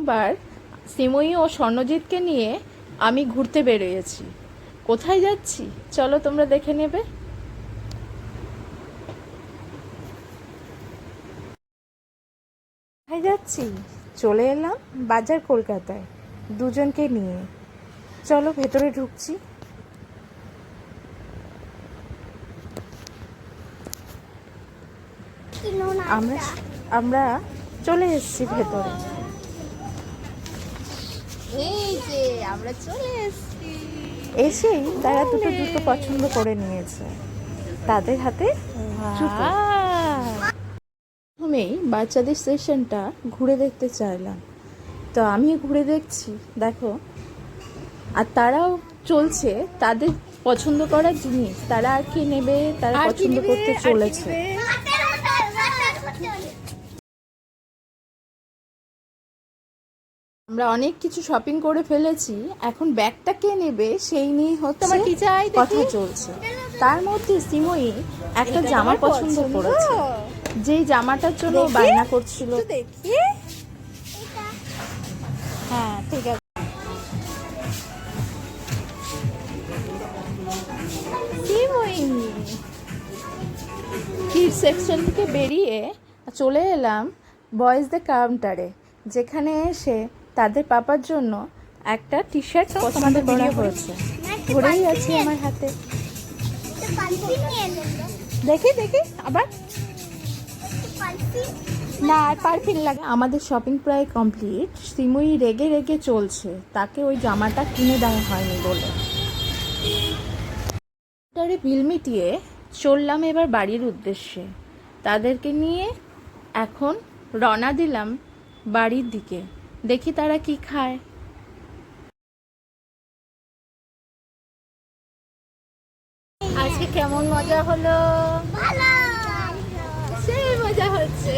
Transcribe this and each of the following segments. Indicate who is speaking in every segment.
Speaker 1: এবার সিময়ী ও স্বর্ণজিৎকে নিয়ে আমি ঘুরতে বেরিয়েছি। কোথায় যাচ্ছি চলো তোমরা দেখে নেবে। কোথায় যাচ্ছি? চলে এলাম বাজার কলকাতায় দুজনকে নিয়ে। চলো ভেতরে ঢুকছি। আমরা আমরা চলে এসেছি ভেতরে। এই যে আমরা চলে এসেছি। এসেই তারা দুটো জুতো পছন্দ করে নিয়েছে, তাদের হাতে জুতো। প্রথমেই বাচ্চাদের সেকশনটা ঘুরে দেখতে চাইলাম, তো আমি ঘুরে দেখছি, দেখো। আর তারাও চলছে তাদের পছন্দ করার জিনিস, তারা আর কি নেবে তারা পছন্দ করতে চলেছে। আমরা অনেক কিছু শপিং করে ফেলেছি, এখন ব্যাগটা কে নেবে সেই নিয়ে হচ্ছে কথা চলছে। তার মধ্যে সিময়ী একটা জামা পছন্দ করেছে, যেই জামাটার জন্য বায়না করছিল। দেখি, হ্যাঁ ঠিক আছে। সিময়ী কিড সেকশন থেকে বেরিয়ে চলে এলাম বয়েজদের কাউন্টারে, যেখানে এসে তাদের পাপার জন্য একটা টি শার্ট পছন্দ করা হয়েছে। ঘুরেই আছে আমার হাতে, দেখি দেখি আবার না আর পারফিন লাগে। আমাদের শপিং প্রায় কমপ্লিট। সিময়ী রেগে রেগে চলছে, তাকে ওই জামাটা কিনে দেওয়া হয়নি বলে। বিল মিটিয়ে চললাম এবার বাড়ির উদ্দেশ্যে। তাদেরকে নিয়ে এখন রওনা দিলাম বাড়ির দিকে, দেখি তারা কি খায়। আজকে কেমন মজা হলো? সেই মজা হচ্ছে।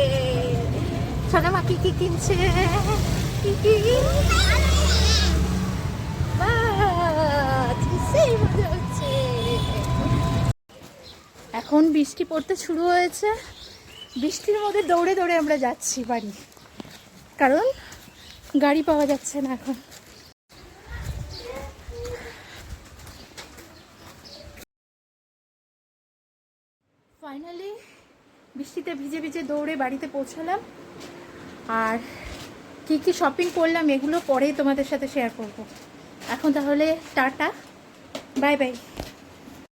Speaker 1: সোনামা কি কি কিনছে? সেই মজা হচ্ছে। এখন বৃষ্টি পড়তে শুরু হয়েছে, বৃষ্টির মধ্যে দৌড়ে দৌড়ে আমরা যাচ্ছি বাড়ি, কারণ গাড়ি পাওয়া যাচ্ছে না এখন। ফাইনালি বৃষ্টিতে ভিজে ভিজে দৌড়ে বাড়িতে পৌঁছালাম। আর কি কি শপিং করলাম এগুলো পরেই তোমাদের সাথে শেয়ার করব। এখন তাহলে টাটা, বাই বাই।